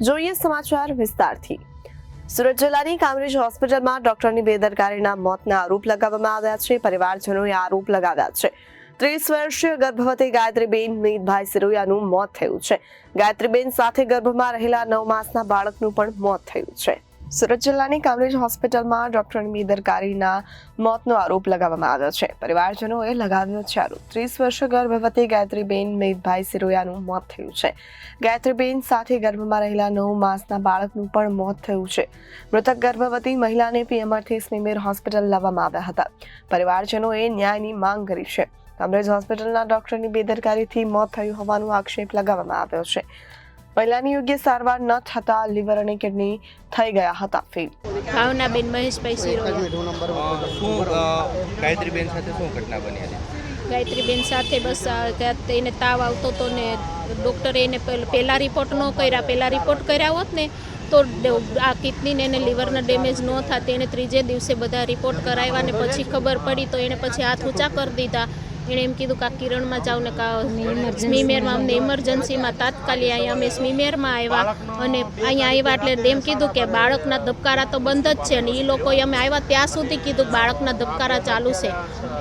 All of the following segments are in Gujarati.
જોઈએ સમાચાર વિસ્તારથી। સુરત જિલ્લાની કામરેજ હોસ્પિટલમાં ડોક્ટરની બેદરકારીના મોતના આરોપ લગાવવામાં આવ્યા છે। પરિવારજનોએ આરોપ લગાવ્યા છે 30 વર્ષીય ગર્ભવતી ગાયત્રીબેન મીતભાઈ સિરોયાનું મોત થયું છે। ગાયત્રીબેન સાથે ગર્ભમાં રહેલા 9 માસના બાળકનું પણ મોત થયું છે। સુરત જિલ્લાની કામરેજ હોસ્પિટલમાં ડોક્ટરની બેદરકારીના મોતનો આરોપ લગાવવામાં આવ્યો છે। પરિવારજનોએ લગાવ્યો છે આરોપ। 30 વર્ષીય ગર્ભવતી ગાયત્રીબેન મીતભાઈ સિરોયાનું મોત થયું છે। ગાયત્રીબેન સાથે ગર્ભમાં રહેલા 9 માસના બાળકનું પણ મોત થયું છે। મૃતક ગર્ભવતી મહિલાને પીએમઆરથી સ્મીમેર હોસ્પિટલ લાવવામાં આવ્યા હતા। પરિવારજનોએ ન્યાયની માંગ કરી છે। કામરેજ હોસ્પિટલના ડોક્ટરની બેદરકારીથી મોત થયું હોવાનો આક્ષેપ લગાવવામાં આવ્યો છે। મહિલાની યોગ્ય સારવાર ન થતા લીવર અને કિડની થઈ ગયા હતા ફેલ। ભાવનાબેન મહેશભાઈ સિરોયા। ગાયત્રીબેન સાથે શું ઘટના બની હતી? ગાયત્રીબેન સાથે બસ એને તાવ આવતો હતો ને ડૉક્ટરે એને પહેલાં રિપોર્ટ ન કર્યા, પહેલાં રિપોર્ટ કર્યા હોત ને તો આ કિડનીને એને લીવરના ડેમેજ ન થતી। એને ત્રીજે દિવસે બધા રિપોર્ટ કરાવ્યા ને પછી ખબર પડી તો એને પછી હાથ ઊંચા કરી દીધા। એણે એમ કીધું કે આ કિરણમાં જાઓ ને સ્મીમેરમાં અમને ઇમરજન્સીમાં તાત્કાલિક અહીંયા અમે સ્મીમેરમાં આવ્યા અને અહીંયા આવ્યા એટલે એમ કીધું કે બાળકના ધબકારા તો બંધ જ છે અને એ લોકોએ અમે આવ્યા ત્યાં સુધી કીધું બાળકના ધબકારા ચાલુ છે।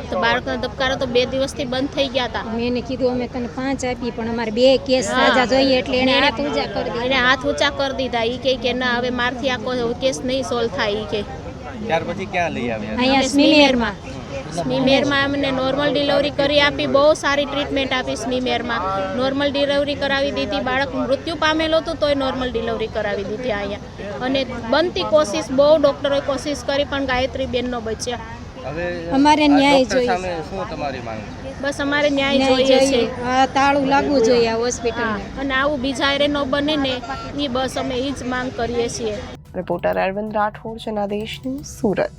તો બાળકના ધબકારા તો 2 દિવસથી બંધ થઈ ગયા હતા। મેં એને કીધું અમે તને 5 આપી પણ અમારે 2 કેસ સાજા જોઈએ એટલે એને હાથ ઊંચા કરી દીધા। એને હાથ ઊંચા કરી દીધા। એ કે ના હવે મારથી આ કેસ નહીં સોલ્વ થાય। એ કે ત્યાર પછી ક્યાં લઈ આવ્યા? અહીંયા સ્મીમેરમાં સ્મીમેરમાં અમને નોર્મલ ડિલિવરી કરી આપી। બહુ સારી ટ્રીટમેન્ટ આપી સ્મીમેરમાં। નોર્મલ ડિલિવરી કરાવી દીધી। બાળક મૃત્યુ પામેલો હતું તોય નોર્મલ ડિલિવરી કરાવી દીધી અહીંયા। અને બનતી કોશિશ બહુ ડૉક્ટરોએ કોશિશ કરી પણ ગાયત્રીબેનનો બચ્યા। હવે અમારે ન્યાય જોઈએ સામે શું તમારી માંગ છે? બસ અમારે ન્યાય જોઈએ છે આ તાળું લાગવું જોઈએ આ હોસ્પિટલને અને આવું બીજા એરે ન બને ને એ બસ અમે એ જ માંગ કરીએ છીએ। Reporter Arvind Rathod, Janadesh news, Surat.